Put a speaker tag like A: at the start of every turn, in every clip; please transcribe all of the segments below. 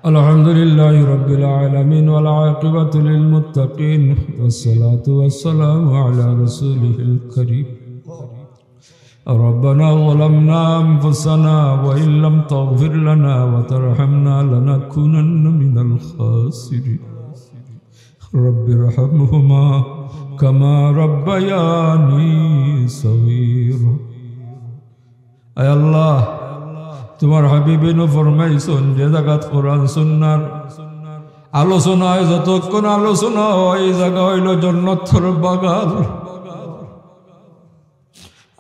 A: الحمد لله رب العالمين والعاقبة للمتقين والصلاة والسلام على رسوله الكريم ربنا ظلمنا أنفسنا وإن لم تغفر لنا وترحمنا لنكونن من الخاسرين رب ارحمهما كما ربياني صغيرا أي الله তোমার হাবিবিনু ফরমাইছেন যে জায়গাত কোরআন সুন্নাহর আলোচনা হয়, যতক্ষণ আলোচনা হয় এই জায়গা হইল জান্নাতের বাগান।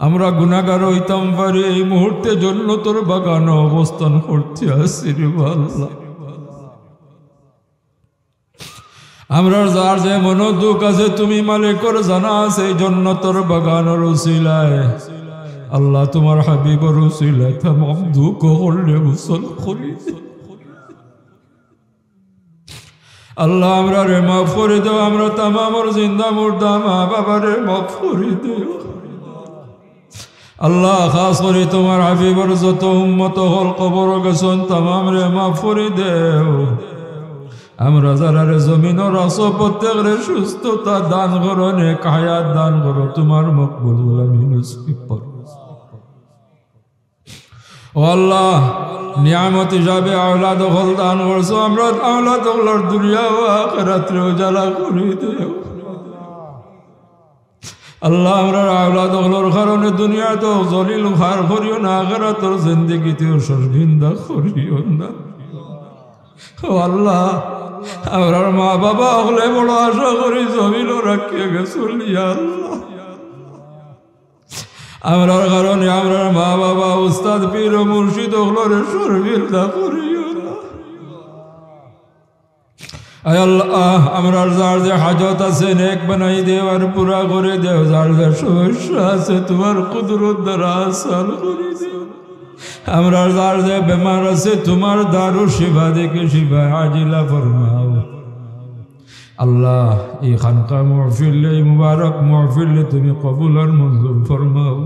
A: আমরা গুনাহগার হইতাম পারি, এই মুহূর্তে জান্নাতের বাগানে অবস্থান করতে আছি রে আল্লাহ। আমরা যার যে মন দুঃখ আছে তুমি মালিকের জানা আছে, এই জান্নাতের বাগানের উসিলায় আল্লাহ তোমার হাবিবের উসিলায় তামাম দুঃখ করলে গোসল করি আল্লাহ। আমরা রে মাফ করে দাও, আমরা তামামর জিন্দা মুর্দা মা বাবারে মাফ করে দিও আল্লাহ। খাস করে তোমার হাবিবের যত উম্মত হল কবর গেছেন তামাম রে মাফ করে দেও। আমরা যারা রে জমিনের আসো প্রত্যেক রে সুস্থতা দান করো, নেক হায়াত দান করো, তোমার মকবুল গোলামি নসিব করো। ও আল্লাহ, নিয়ামত হিসাবে আওলাদ হল দান করছো, আমরা আওলাদ হলার দুনিয়া ও আখিরাতে উজালা করে দিও আল্লাহ। আমরা আওলাদ হলার কারণে দুনিয়া তো জলিল হার করিও না, আখিরাতের জিন্দেগিতেও শর্মিন্দা করিও না। ও আল্লাহ, আমরা মা বাবা হলে বড় আশা করি জমিনও রাখিয়ে গেছিল আল্লাহ। আমরার কারণে আমরা মা বাবা উস্তাদ পীর ও মুর্শিদ হলরে শর্মিন্দা করিও না। আয় আল্লাহ, আমরা যার যে হাজত আছে নেক বানাই দেও আর পুরা করে দেও, যার যে সমস্যা আছে তোমার কুদরত দ্বারা আসান করে দেও। আমরা যার যে বেমার আছে তোমার দারু শিফা দেখে শিফা আজিলা ফরমাও আল্লাহ। এই খানকা মাহফিল, এই মুবারক মাহফিল তুমি কবুল আর মঞ্জুর ফরমাও।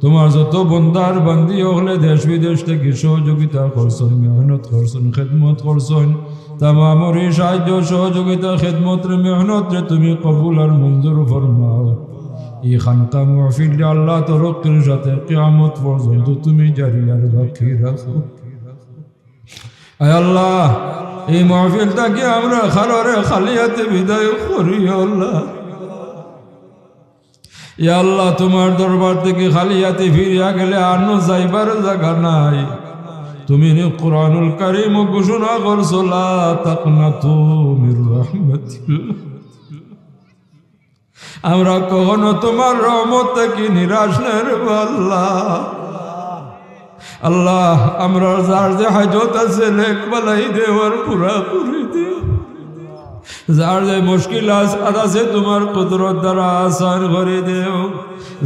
A: তোমার যত বন্দার বান্দি হলে দেশ বিদেশ থেকে সহযোগিতা করছেন, মেহনত করছেন, খেদমত করছেন, তামামর এই সাহায্য সহযোগিতা খেদমত রে মেহনত রে তুমি কবুল আর মঞ্জুর ফরমাও। এই খানকা মাহফিল আল্লাহ তরক্কির সাথে কিয়ামত পর্যন্ত তুমি জারি আর বাকি রাখো। আয় আল্লাহ, এই মাহফিলটাকে আমরা খালরে খালিয়াতে বিদায় করি আল্লাহ। ইয়া আল্লাহ, তোমার দরবার থেকে খালিয়াতে ফিরিয়া গেলে আর যাইবার জায়গা নাই। তুমি কুরআনুল কারীম ঘোষণা করছো লা তাকনাতু মির রাহমাতিল্লাহ। আমরা কখনো তোমার রহমত থেকে নিরাশ নাই রে আল্লাহ। আল্লাহ, আমরা যার যে হাজত আছে নেক বালাই দেওয়ার পুরা করে দিও। যার যে মুশকিল আছে তোমার কুদরত দ্বারা আসান করে দেও।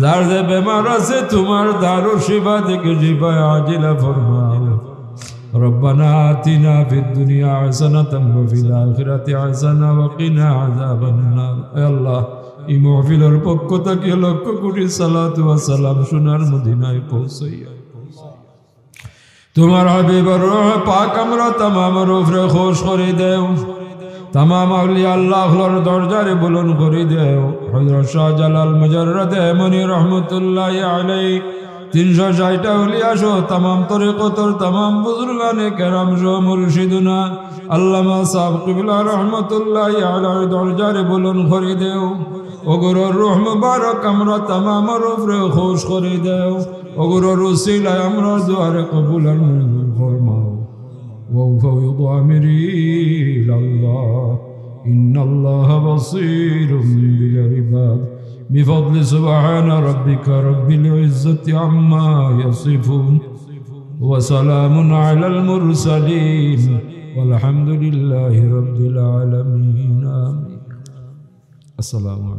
A: যার যে বেমার আছে তোমার দারু শিফা থেকে শিফা আজিলা ফরমাও। রব্বানা আতিনা ফিদ দুনিয়া হাসানাতান ওয়া ফিল আখিরাতি হাসানাতান ওয়া কিনা আযাবান নার। হে আল্লাহ, এই মাহফিলের পক্ষ থেকে লক্ষ কোটি সালাত ওয়া সালাম সোনার মদিনায় পৌঁছাইয়া তোমার হাবিবের রূহ পাক আমরা তামামের উপরে খুশ করে দেও। তামাম আউলিয়া আল্লাহর দরজারে বুলন্দ করে দেও। হযরত শাহজালাল মুজাররদ এমনি রহমাতুল্লাহি আলাইহি 360টা আউলিয়া সহ তামাম তরিকতর তামাম বুজুর্গানে কেরাম সহ মুর্শিদুনা আল্লামা সাহেব কিবলা রহমাতুল্লাহি আলাইহি দরজারে বুলন্দ করে দেও। ওগরের রূহ মুবারক আমরা তামামের উপরে খুশ করে দেও। ওগরের উসিলায় আমরা দুয়ারে কবুল আর মঞ্জুর ফরমাও। وأفوض أمري إلى الله إن الله بصير بالعباد بفضل سبحان ربك رب العزة عما يصفون وسلام على المرسلين والحمد لله رب العالمين آمين. السلام عليكم.